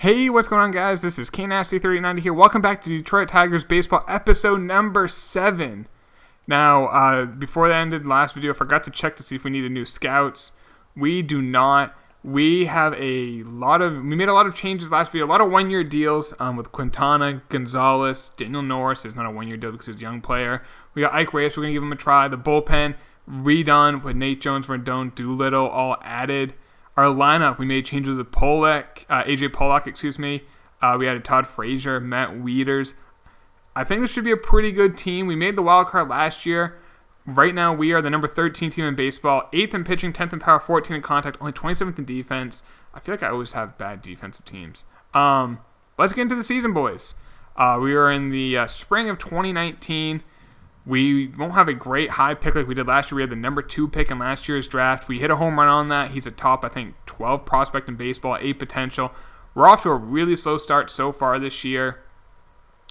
Hey, what's going on, guys? This is KNasty3090 here. Welcome back to Detroit Tigers Baseball, episode number 7. Now, before that ended last video, I forgot to check to see if we needed new scouts. We do not. We made a lot of changes last video, a lot of one-year deals with Quintana, Gonzalez, Daniel Norris is not a one-year deal because he's a young player. We got Ike Reyes, we're going to give him a try. The bullpen redone with Nate Jones, Rendon, Doolittle all added. Our lineup, we made changes with AJ Pollock, we added Todd Frazier, Matt Wieters. I think this should be a pretty good team. We made the wild card last year. Right now, we are the number 13 team in baseball, 8th in pitching, 10th in power, 14th in contact, only 27th in defense. I feel like I always have bad defensive teams. Let's get into the season, boys. We are in the spring of 2019. We won't have a great high pick like we did last year. We had the number 2 pick in last year's draft. We hit a home run on that. He's a top, 12 prospect in baseball, 8 potential. We're off to a really slow start so far this year.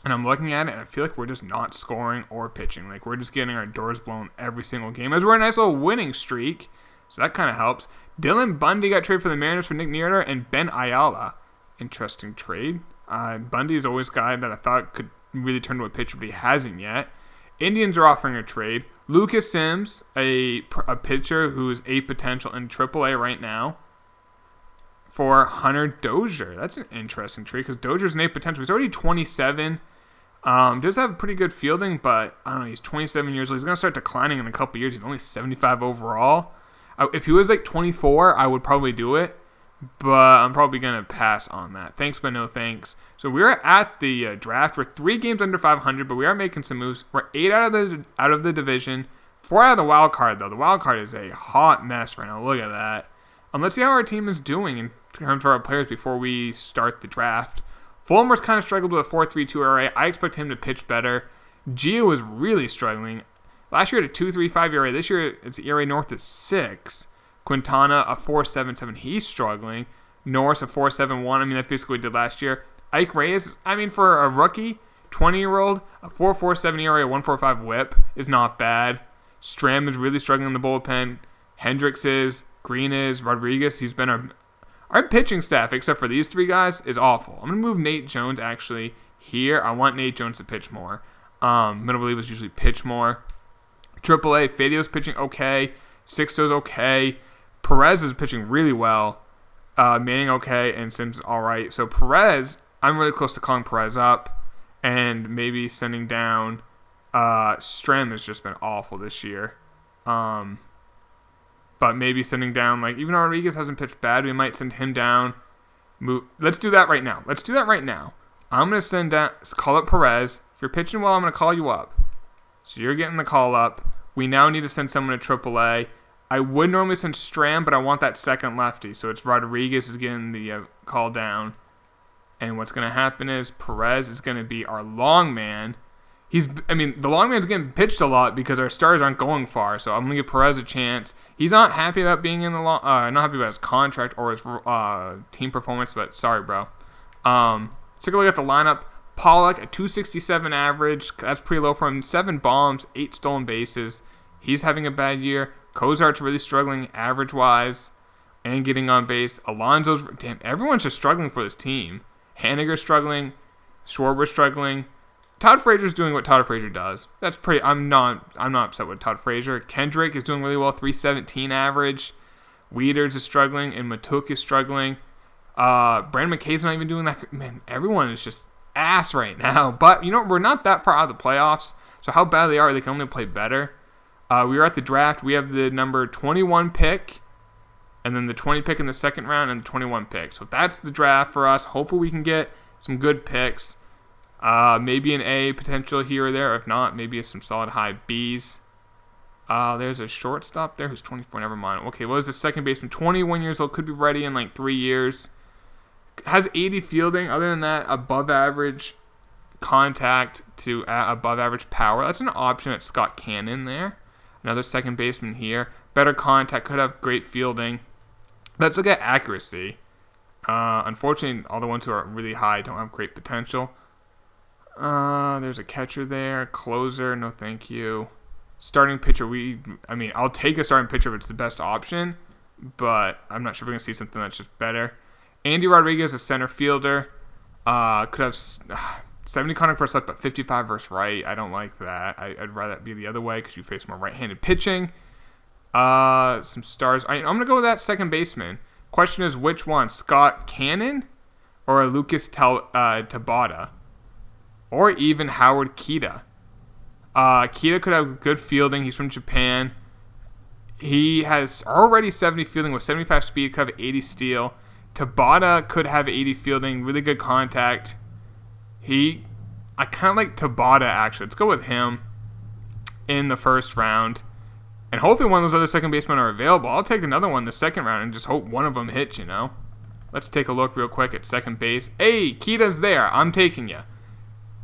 And I'm looking at it, and I feel like we're just not scoring or pitching. Like, we're just getting our doors blown every single game. As we're a nice little winning streak, so that kind of helps. Dylan Bundy got traded for the Mariners for Nick Nieto and Ben Ayala. Interesting trade. Bundy is always a guy that I thought could really turn to a pitcher, but he hasn't yet. Indians are offering a trade. Lucas Sims, a pitcher who is 8 potential in AAA right now, for Hunter Dozier. That's an interesting trade because Dozier's an 8 potential. He's already 27. Does have pretty good fielding, but I don't know. He's 27 years old. He's going to start declining in a couple years. He's only 75 overall. If he was like 24, I would probably do it, but I'm probably going to pass on that. Thanks, but no thanks. So we're at the draft. We're 3 games under 500, but we are making some moves. We're 8 out of the division, 4 out of the wild card, though. The wild card is a hot mess right now. Look at that. Let's see how our team is doing in terms of our players before we start the draft. Fulmer's kind of struggled with a 4.32 ERA. I expect him to pitch better. Gio is really struggling. Last year, at a 2.35 ERA. This year, it's ERA north of 6. Quintana, a 4.77. He's struggling. Norris, a 4.71. That's basically what he did last year. Ike Reyes, for a rookie, 20-year-old, a 4.47 ERA, a 1.45 whip is not bad. Stram is really struggling in the bullpen. Hendricks is. Green is. Rodriguez, he's been our pitching staff, except for these 3 guys, is awful. I'm going to move Nate Jones, actually, here. I want Nate Jones to pitch more. Middle relievers usually pitch more. AAA, Fadio's pitching okay. Sixto's okay. Perez is pitching really well. Manning okay, and Sims all right. So Perez, I'm really close to calling Perez up and maybe sending down. Stram has just been awful this year. But maybe sending down, even though Rodriguez hasn't pitched bad, we might send him down. Let's do that right now. I'm going to call up Perez. If you're pitching well, I'm going to call you up. So you're getting the call up. We now need to send someone to AAA. I would normally send Stram, but I want that second lefty. So it's Rodriguez is getting the call down. And what's going to happen is Perez is going to be our long man. The long man's getting pitched a lot because our stars aren't going far. So I'm going to give Perez a chance. He's not happy about being in the not happy about his contract or his team performance, but sorry, bro. Let's take a look at the lineup. Pollock, a 267 average. That's pretty low for him. 7 bombs, 8 stolen bases. He's having a bad year. Cozart's really struggling average-wise and getting on base. Alonso's, everyone's just struggling for this team. Haniger's struggling. Schwarber's struggling. Todd Frazier's doing what Todd Frazier does. That's pretty. I'm not upset with Todd Frazier. Kendrick is doing really well, 317 average. Wieters is struggling, and Matuk is struggling. Brandon McKay's not even doing that. Man, everyone is just ass right now. But we're not that far out of the playoffs. So how bad they are, they can only play better. We are at the draft. We have the number 21 pick, and then the 20 pick in the second round, and the 21 pick. So that's the draft for us. Hopefully we can get some good picks. Maybe an A potential here or there. If not, maybe some solid high Bs. There's a shortstop there who's 24. Never mind. Okay, what is the second baseman? 21 years old. Could be ready in 3 years. Has 80 fielding. Other than that, above average contact to above average power. That's an option at Scott Cannon there. Another second baseman here. Better contact. Could have great fielding. Let's look at accuracy. Unfortunately, all the ones who are really high don't have great potential. There's a catcher there. Closer, no thank you. Starting pitcher, I'll take a starting pitcher if it's the best option, but I'm not sure if we're going to see something that's just better. Andy Rodriguez, a center fielder. Could have 70 contact versus left, but 55 versus right. I don't like that. I'd rather that be the other way because you face more right-handed pitching. Some stars. I'm going to go with that second baseman. Question is, which one? Scott Cannon or Lucas Tabata? Or even Howard Kita? Kita could have good fielding. He's from Japan. He has already 70 fielding with 75 speed, could have 80 steal. Tabata could have 80 fielding, really good contact. I kind of like Tabata, actually. Let's go with him in the first round. And hopefully one of those other second basemen are available. I'll take another one in the second round and just hope one of them hits, you know. Let's take a look real quick at second base. Hey, Kita's there. I'm taking you.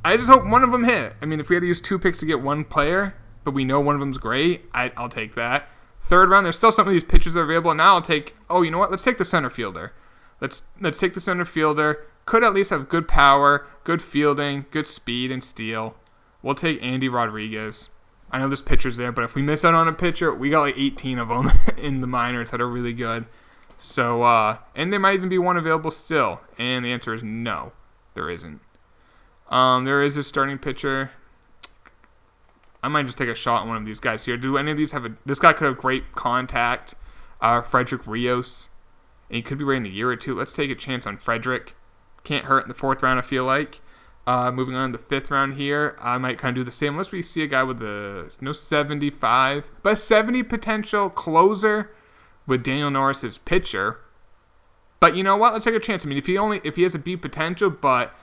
I just hope one of them hit. I mean, if we had to use 2 picks to get one player, but we know one of them's great, I'll take that. Third round, there's still some of these pitchers that are available. Now I'll take, you know what? Let's take the center fielder. Let's take the center fielder. Could at least have good power, good fielding, good speed, and steal. We'll take Andy Rodriguez. I know there's pitchers there, but if we miss out on a pitcher, we got like 18 of them in the minors that are really good. So, and there might even be one available still. And the answer is no, there isn't. There is a starting pitcher. I might just take a shot on one of these guys here. Do any of these have this guy could have great contact. Frederick Rios. And he could be right in a year or two. Let's take a chance on Frederick. Can't hurt in the 4th round, I feel like. Moving on to the 5th round here. I might kind of do the same. Unless we see a guy with no 75. But 70 potential closer with Daniel Norris as pitcher. But you know what? Let's take a chance. I mean, if he has a B potential, but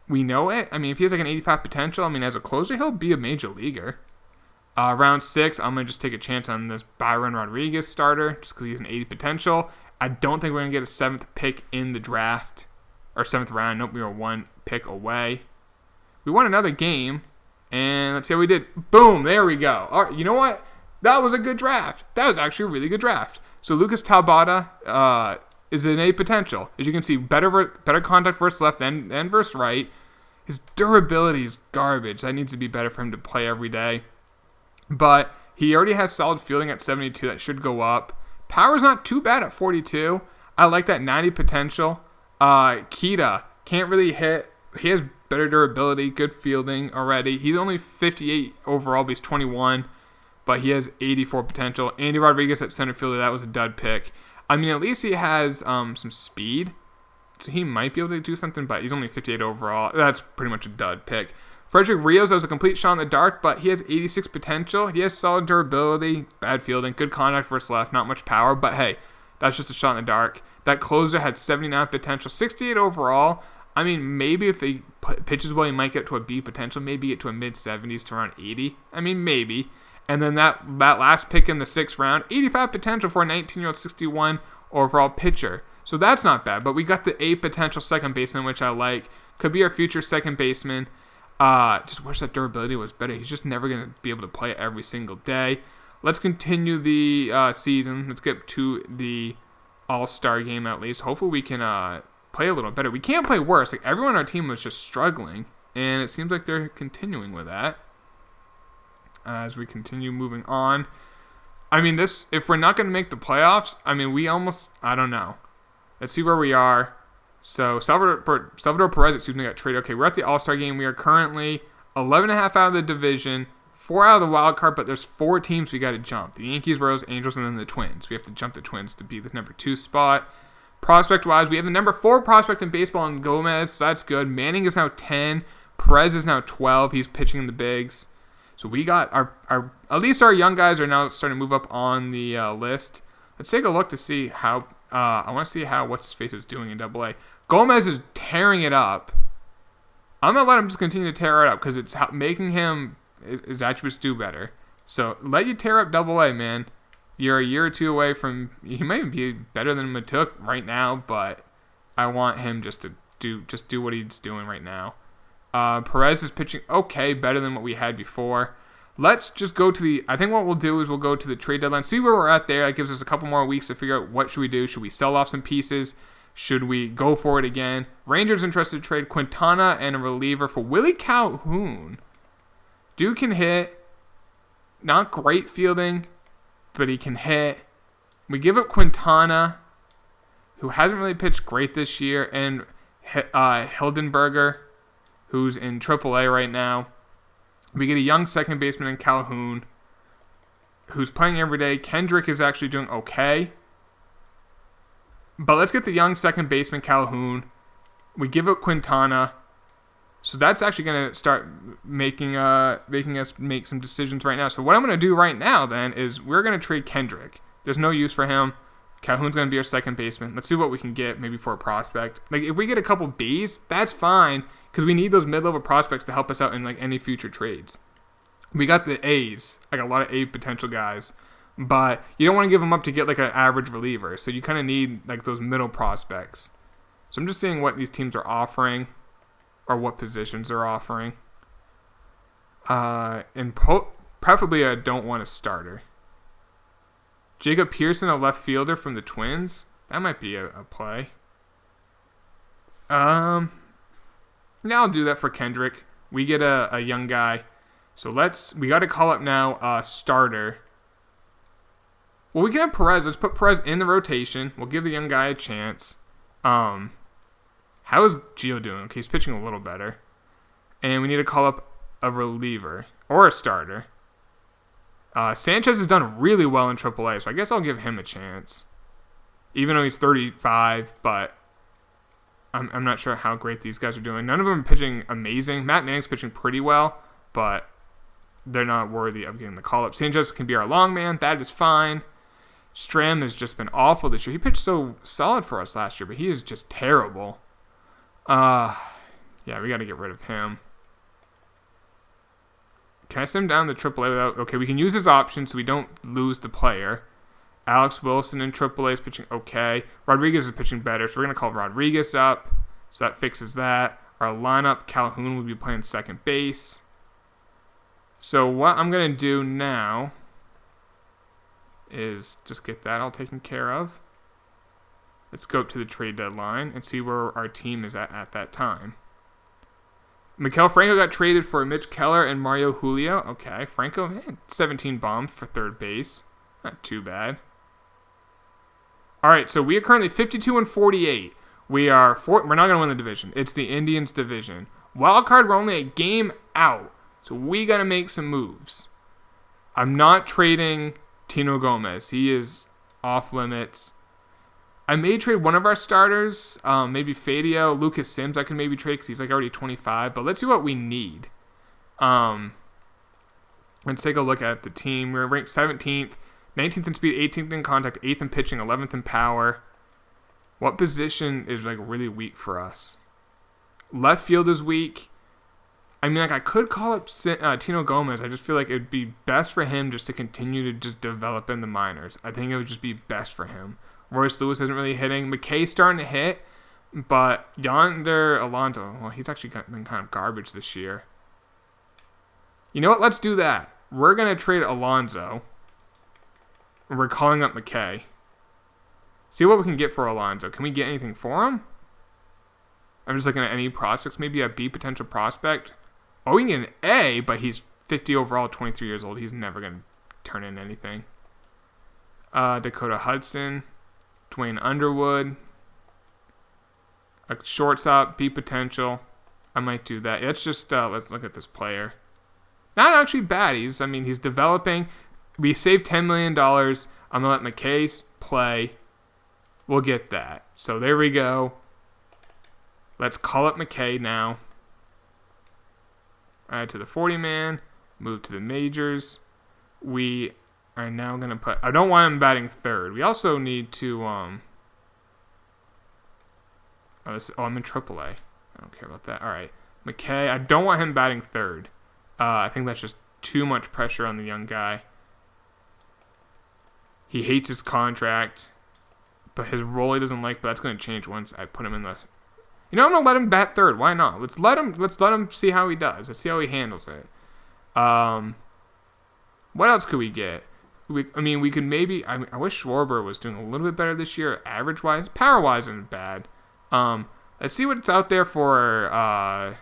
we know it. I mean, if he has like an 85 potential, I mean, as a closer, he'll be a major leaguer. Round 6, I'm going to just take a chance on this Byron Rodriguez starter just because he has an 80 potential. I don't think we're going to get a 7th pick in the draft. Or 7th round. Nope, we were 1 pick away. We won another game. And let's see how we did. Boom, there we go. All right, you know what? That was a good draft. That was actually a really good draft. So Lucas Tabata is an A potential. As you can see, better contact versus left than versus right. His durability is garbage. That needs to be better for him to play every day. But he already has solid fielding at 72. That should go up. Power's not too bad at 42. I like that 90 potential. Kita can't really hit. He has better durability, good fielding already. He's only 58 overall, but he's 21. But he has 84 potential. Andy Rodriguez at center fielder, that was a dud pick. I mean, at least he has some speed. So he might be able to do something, but he's only 58 overall. That's pretty much a dud pick. Frederick Rios, that was a complete shot in the dark, but he has 86 potential. He has solid durability, bad fielding, good contact versus left, not much power. But hey, that's just a shot in the dark. That closer had 79 potential, 68 overall. I mean, maybe if he pitches well, he might get to a B potential. Maybe get to a mid-70s to around 80. I mean, maybe. And then that last pick in the 6th round, 85 potential for a 19-year-old 61 overall pitcher. So that's not bad. But we got the A potential second baseman, which I like. Could be our future second baseman. Just wish that durability was better. He's just never going to be able to play every single day. Let's continue the season. Let's get to the All-Star game at least. Hopefully we can play a little better. We can't play worse. Like, everyone on our team was just struggling, and it seems like they're continuing with that. As we continue moving on. I mean, if we're not going to make the playoffs, I mean, I don't know. Let's see where we are. So, Salvador Perez, got traded. Okay, we're at the All-Star game. We are currently 11.5 out of the division, 4 out of the wild card, but there's 4 teams we got to jump. The Yankees, Royals, Angels, and then the Twins. We have to jump the Twins to be the number 2 spot. Prospect-wise, we have the number 4 prospect in baseball in Gomez, so that's good. Manning is now 10. Perez is now 12. He's pitching in the bigs. So we got our at least our young guys are now starting to move up on the list. Let's take a look to see how I want to see how what's-his-face is doing in AA. Gomez is tearing it up. I'm going to let him just continue to tear it up because it's making his attributes do better. So let you tear up AA, man. You're a year or 2 away from, he might be better than Matuk right now, but I want him just to do what he's doing right now. Perez is pitching okay, better than what we had before. Let's just go to I think what we'll do is we'll go to the trade deadline, see where we're at there. That gives us a couple more weeks to figure out what should we do. Should we sell off some pieces? Should we go for it again? Rangers interested to trade Quintana and a reliever for Willie Calhoun. Dude can hit. Not great fielding, but he can hit. We give up Quintana. who hasn't really pitched great this year, and Hildenberger, who's in AAA right now. We get a young second baseman in Calhoun, who's playing every day. Kendrick is actually doing okay. But let's get the young second baseman, Calhoun. We give up Quintana. So that's actually going to start making us make some decisions right now. So what I'm going to do right now, then, is we're going to trade Kendrick. There's no use for him. Calhoun's going to be our second baseman. Let's see what we can get, maybe for a prospect. Like, if we get a couple Bs, that's fine, because we need those mid-level prospects to help us out in, like, any future trades. We got the A's, like a lot of A potential guys, but you don't want to give them up to get, like, an average reliever. So you kind of need, like, those middle prospects. So I'm just seeing what these teams are offering, or what positions they're offering. And preferably I don't want a starter. Jacob Pearson, a left fielder from the Twins. That might be a play. Yeah, I'll do that for Kendrick. We get a young guy. So we got to call up now a starter. Well, we can have Perez. Let's put Perez in the rotation. We'll give the young guy a chance. How is Gio doing? Okay, he's pitching a little better. And we need to call up a reliever or a starter. Sanchez has done really well in AAA, so I guess I'll give him a chance. Even though he's 35, but I'm not sure how great these guys are doing. None of them are pitching amazing. Matt Manning's pitching pretty well, but they're not worthy of getting the call-up. Sanchez can be our long man. That is fine. Stram has just been awful this year. He pitched so solid for us last year, but he is just terrible. Yeah, we got to get rid of him. Can I send him down to AAA without... Okay, we can use his option so we don't lose the player. Alex Wilson in AAA is pitching okay. Rodriguez is pitching better, so we're going to call Rodriguez up. So that fixes that. Our lineup, Calhoun will be playing second base. So what I'm going to do now is just get that all taken care of. Let's go up to the trade deadline and see where our team is at that time. Maikel Franco got traded for Mitch Keller and Mario Julio. Okay, Franco had 17 bombs for third base. Not too bad. All right, so we are currently 52-48. We're not going to win the division. It's the Indians division. Wild card, we're only a game out, so we got to make some moves. I'm not trading Tino Gomez. He is off limits. I may trade one of our starters, maybe Fadio. Lucas Sims I can maybe trade because he's like already 25. But let's see what we need. Let's take a look at the team. We're ranked 17th, 19th in speed, 18th in contact, 8th in pitching, 11th in power. What position is like really weak for us? Left field is weak. I mean, like I could call up Tino Gomez. I just feel like it would be best for him just to continue to just develop in the minors. I think it would just be best for him. Royce Lewis isn't really hitting. McKay's starting to hit, but Yonder Alonso, well, he's actually been kind of garbage this year. You know what? Let's do that. We're going to trade Alonso. We're calling up McKay. See what we can get for Alonso. Can we get anything for him? I'm just looking at any prospects. Maybe a B potential prospect. Oh, we can get an A, but he's 50 overall, 23 years old. He's never going to turn in anything. Dakota Hudson. Dwayne Underwood, a shortstop, B potential. I might do that. Let's just let's look at this player. Not actually bad. He's developing. We saved $10 million. I'm gonna let McKay play. We'll get that. So there we go. Let's call up McKay now. Add to the 40-man. Move to the majors. We are now going to put... I don't want him batting third. We also need to... I'm in AAA. I don't care about that. All right. McKay, I don't want him batting third. I think that's just too much pressure on the young guy. He hates his contract, but his role he doesn't like, but that's going to change once I put him in this. You know, I'm going to let him bat third. Why not? Let's let him see how he does. Let's see how he handles it. What else could we get? We could maybe... I wish Schwarber was doing a little bit better this year, average-wise. Power-wise isn't bad. Let's see what's out there for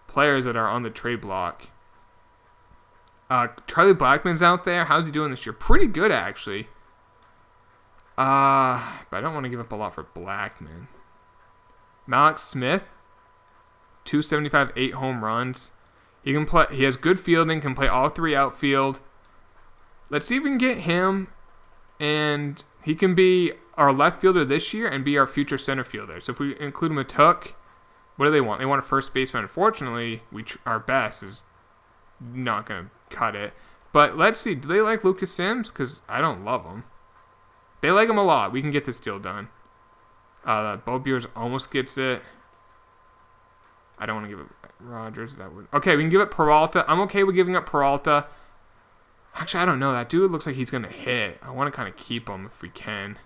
players that are on the trade block. Charlie Blackmon's out there. How's he doing this year? Pretty good, actually. But I don't want to give up a lot for Blackman. Malik Smith, 275, 8 home runs. He can play. He has good fielding. Can play all 3 outfield. Let's see if we can get him, and he can be our left fielder this year and be our future center fielder. So if we include him a Took, what do they want? They want a first baseman. Unfortunately, our best is not going to cut it. But let's see. Do they like Lucas Sims? Because I don't love him. They like him a lot. We can get this deal done. Bo Beers almost gets it. I don't want to give it Rogers. Okay, we can give it Peralta. I'm okay with giving up Peralta. Actually, I don't know. That dude looks like he's going to hit. I want to kind of keep him if we can.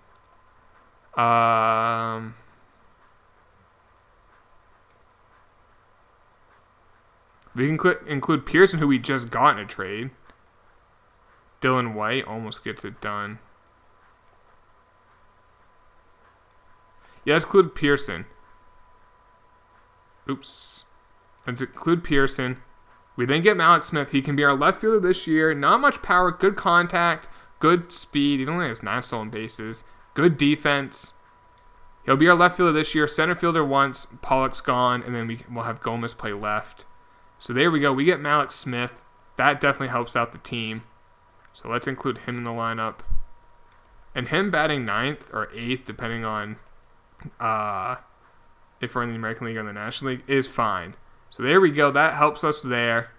We can include Pearson, who we just got in a trade. Dylan White almost gets it done. Yeah, let's include Pearson. Oops. Let's include Pearson. We then get Malik Smith. He can be our left fielder this year. Not much power, good contact, good speed. He only has 9 stolen bases. Good defense. He'll be our left fielder this year. Center fielder once. Pollock's gone, and then we'll have Gomez play left. So there we go. We get Malik Smith. That definitely helps out the team. So let's include him in the lineup. And him batting 9th or 8th, depending on if we're in the American League or the National League, is fine. So there we go. That helps us there.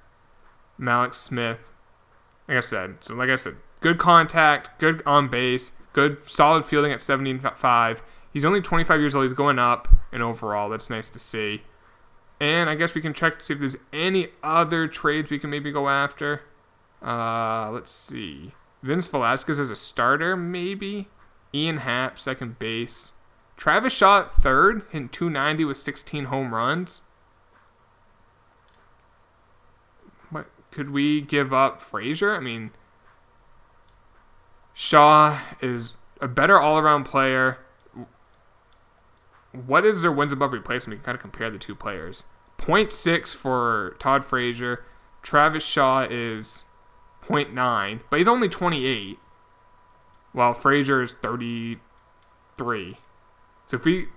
Malik Smith. Like I said, good contact, good on base, good solid fielding at 75. He's only 25 years old. He's going up in overall. That's nice to see. And I guess we can check to see if there's any other trades we can maybe go after. Let's see. Vince Velasquez as a starter, maybe. Ian Happ, second base. Travis Shaw at third, hitting 290 with 16 home runs. What could we give up? Frazier? I mean, Shaw is a better all-around player. What is their wins above replacement? We can kind of compare the two players. 0.6 for Todd Frazier. Travis Shaw is 0.9, but he's only 28, while Frazier is 33. So if we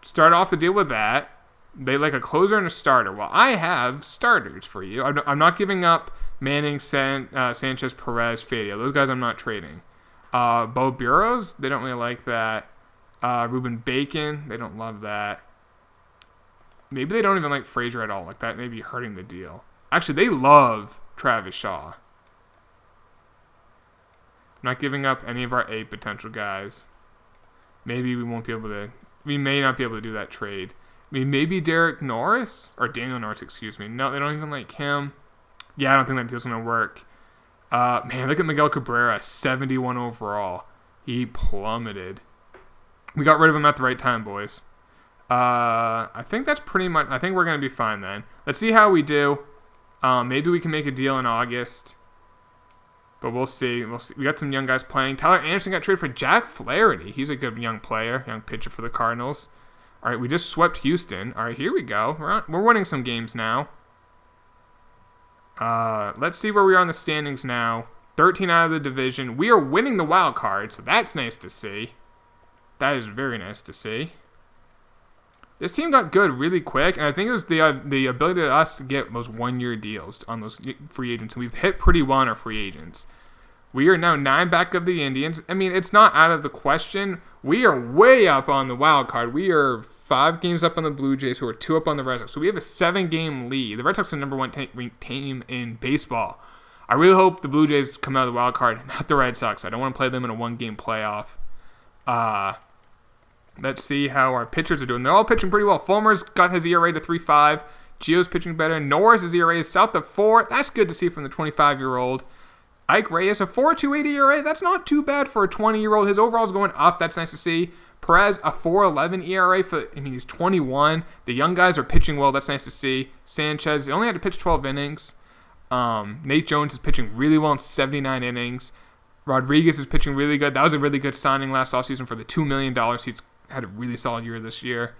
start off the deal with that, they like a closer and a starter. Well, I have starters for you. I'm not giving up Manning, Sanchez, Perez, Fadia. Those guys I'm not trading. Bo Burrows, they don't really like that. Ruben Bacon, they don't love that. Maybe they don't even like Frazier at all. Like that may be hurting the deal. Actually, they love Travis Shaw. I'm not giving up any of our 8 potential guys. Maybe we may not be able to do that trade. I mean, maybe Derek Norris, or Daniel Norris, excuse me. No, they don't even like him. Yeah, I don't think that deal's going to work. Man, look at Miguel Cabrera, 71 overall. He plummeted. We got rid of him at the right time, boys. I think that's pretty much, I think we're going to be fine then. Let's see how we do. Maybe we can make a deal in August. But we'll see. We got some young guys playing. Tyler Anderson got traded for Jack Flaherty. He's a good young player, young pitcher for the Cardinals. All right, we just swept Houston. All right, here we go. We're winning some games now. Let's see where we are in the standings now. 13 out of the division. We are winning the wild card, so that's nice to see. That is very nice to see. This team got good really quick, and I think it was the ability of us to get those one-year deals on those free agents. We've hit pretty well on our free agents. We are now 9 back of the Indians. I mean, it's not out of the question. We are way up on the wild card. We are 5 games up on the Blue Jays, who are 2 up on the Red Sox. So we have a 7-game lead. The Red Sox are the number 1 team in baseball. I really hope the Blue Jays come out of the wild card, not the Red Sox. I don't want to play them in a 1-game playoff. Let's see how our pitchers are doing. They're all pitching pretty well. Fulmer's got his ERA to 3.5. Gio's pitching better. Norris' ERA is south of 4. That's good to see from the 25-year-old. Ike Reyes, a 4.28 ERA. That's not too bad for a 20-year-old. His overall's going up. That's nice to see. Perez, a 4.11 ERA. He's 21. The young guys are pitching well. That's nice to see. Sanchez, they only had to pitch 12 innings. Nate Jones is pitching really well in 79 innings. Rodriguez is pitching really good. That was a really good signing last offseason for the $2 million. He's had a really solid year this year.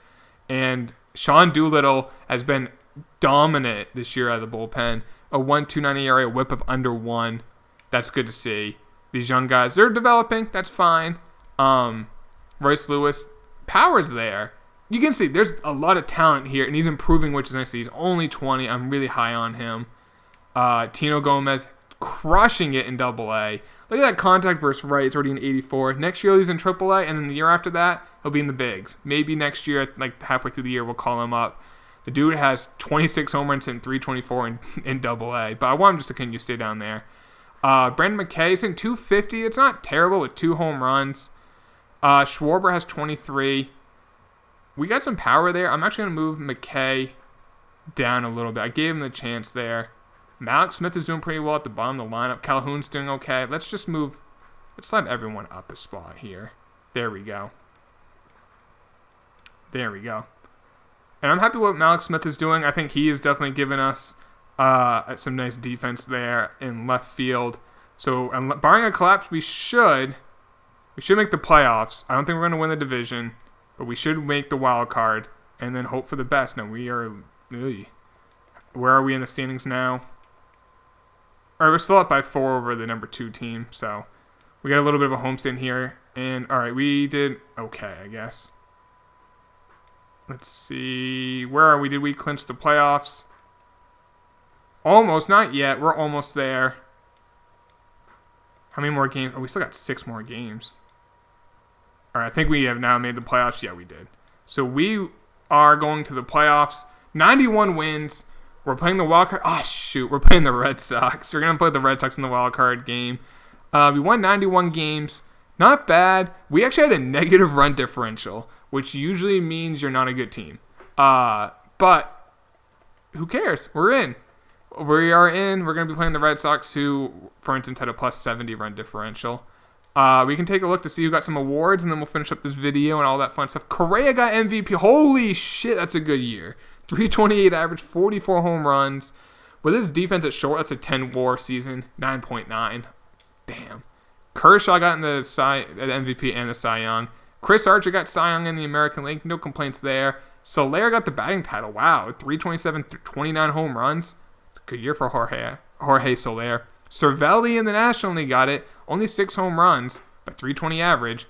And Sean Doolittle has been dominant this year out of the bullpen. A 1.29 ERA, a whip of under 1. That's good to see. These young guys, they're developing. That's fine. Royce Lewis, power's there. You can see there's a lot of talent here, and he's improving, which is nice. He's only 20. I'm really high on him. Tino Gomez crushing it in Double-A. Look at that contact versus right. It's already in 84. Next year he's in Triple-A, and then the year after that he'll be in the bigs. Maybe next year, like halfway through the year, we'll call him up. The dude has 26 home runs and 324 in Double-A, but I want him just to continue to stay down there. Brandon McKay is in 250. It's not terrible with 2 home runs. Schwarber has 23. We got some power there. I'm actually going to move McKay down a little bit. I gave him the chance there. Malik Smith is doing pretty well at the bottom of the lineup. Calhoun's doing okay. Let's slide everyone up a spot here. There we go. And I'm happy with what Malik Smith is doing. I think he is definitely giving us some nice defense there in left field. So, barring a collapse, we should make the playoffs. I don't think we're going to win the division, but we should make the wild card and then hope for the best. Now, where are we in the standings now? All right, we're still up by 4 over the number 2 team, so we got a little bit of a homestand here. And, all right, we did okay, I guess. Let's see. Where are we? Did we clinch the playoffs? Almost. Not yet. We're almost there. How many more games? Oh, we still got 6 more games. All right, I think we have now made the playoffs. Yeah, we did. So we are going to the playoffs. 91 wins. We're playing the wild card. Oh, shoot. We're playing the Red Sox. We're going to play the Red Sox in the wild card game. We won 91 games. Not bad. We actually had a negative run differential, which usually means you're not a good team. But who cares? We're in. We are in. We're going to be playing the Red Sox, who, for instance, had a plus 70 run differential. We can take a look to see who got some awards, and then we'll finish up this video and all that fun stuff. Correa got MVP. Holy shit, that's a good year. 328 average, 44 home runs. With his defense at short, that's a 10 WAR season, 9.9. Damn. Kershaw got in the MVP and the Cy Young. Chris Archer got Cy Young in the American League. No complaints there. Soler got the batting title. Wow, 327, 29 home runs. It's a good year for Jorge Soler. Cervelli in the National League got it. Only 6 home runs, but 320 average.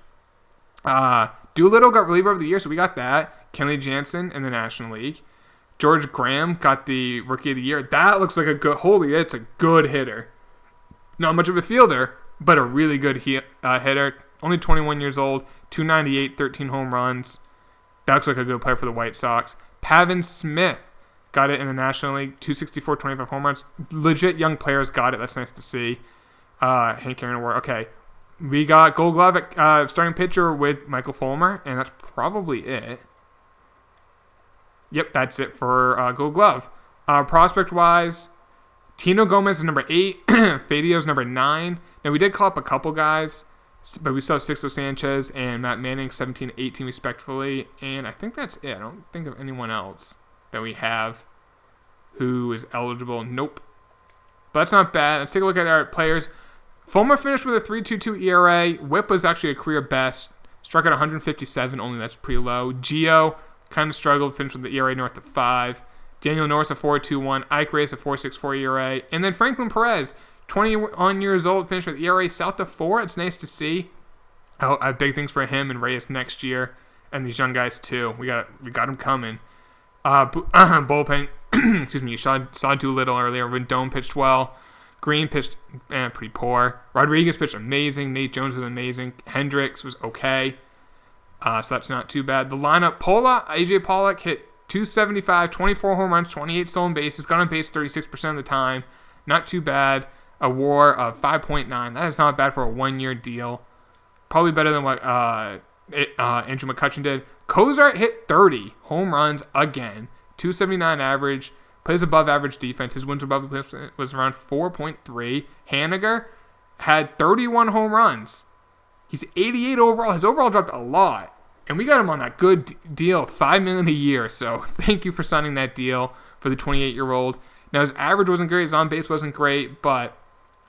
Doolittle got reliever of the year, so we got that. Kenley Jansen in the National League. George Graham got the Rookie of the Year. That looks like it's a good hitter. Not much of a fielder, but a really good hitter. Only 21 years old, 298, 13 home runs. That looks like a good player for the White Sox. Pavin Smith got it in the National League, 264, 25 home runs. Legit young players got it. That's nice to see. Hank Aaron Award. Okay. We got Gold Glove at starting pitcher with Michael Fulmer, and that's probably it. Yep, that's it for Gold Glove. Prospect-wise, Tino Gomez is number 8. Fadio's number 9. Now, we did call up a couple guys, but we still have Sixto Sanchez and Matt Manning, 17 and 18 respectively. And I think that's it. I don't think of anyone else that we have who is eligible. Nope. But that's not bad. Let's take a look at our players. Fulmer finished with a 3.22 ERA. Whip was actually a career best. Struck at 157, only that's pretty low. Gio kind of struggled, finished with the ERA north of 5. Daniel Norris a 4.21. Ike Reyes a 4.64 ERA. And then Franklin Perez, 21 years old, finished with ERA south of 4. It's nice to see. I have big things for him and Reyes next year, and these young guys too. We got them coming. Bullpen, excuse me. You saw Doolittle earlier. Rendon pitched well. Green pitched pretty poor. Rodriguez pitched amazing. Nate Jones was amazing. Hendricks was okay. So that's not too bad. The lineup, AJ Pollock hit 275, 24 home runs, 28 stolen bases, got on base 36% of the time. Not too bad. A WAR of 5.9. That is not bad for a 1-year deal. Probably better than what Andrew McCutchen did. Cozart hit 30 home runs again. 279 average. Plays above average defense. His wins above was around 4.3. Haniger had 31 home runs. He's 88 overall. His overall dropped a lot. And we got him on that good deal, $5 million a year. So thank you for signing that deal for the 28-year-old. Now, his average wasn't great. His on-base wasn't great. But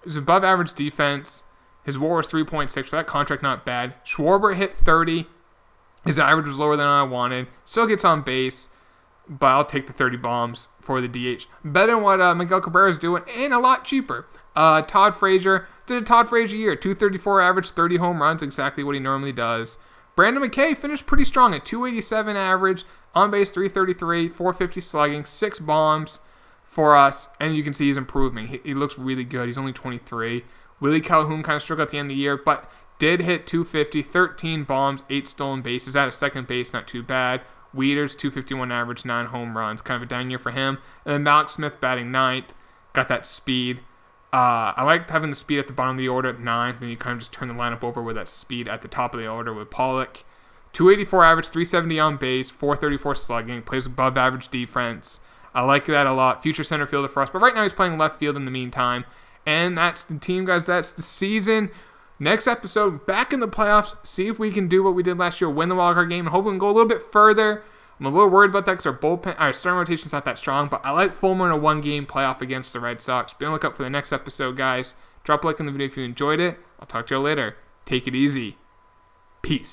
his above average defense. His WAR was 3.6. For that contract, not bad. Schwarber hit 30. His average was lower than I wanted. Still gets on base. But I'll take the 30 bombs for the DH. Better than what Miguel Cabrera is doing, and a lot cheaper. Todd Frazier did a Todd Frazier year. 234 average, 30 home runs, exactly what he normally does. Brandon McKay finished pretty strong at 287 average, on base 333, 450 slugging, 6 bombs for us, and you can see he's improving. He looks really good. He's only 23. Willie Calhoun kind of struggled at the end of the year, but did hit 250, 13 bombs, 8 stolen bases. At a second base, not too bad. Wieters, 251 average, 9 home runs. Kind of a down year for him. And then Malik Smith batting ninth. Got that speed. I liked having the speed at the bottom of the order at 9th. Then you kind of just turn the lineup over with that speed at the top of the order with Pollock. 284 average, 370 on base, 434 slugging. Plays above average defense. I like that a lot. Future center fielder for us. But right now he's playing left field in the meantime. And that's the team, guys. That's the season. Next episode, back in the playoffs. See if we can do what we did last year, win the wild card game, and hopefully we can go a little bit further. I'm a little worried about that because our starting rotation's not that strong, but I like Fulmer in a one-game playoff against the Red Sox. Be on the lookout for the next episode, guys. Drop a like in the video if you enjoyed it. I'll talk to you later. Take it easy. Peace.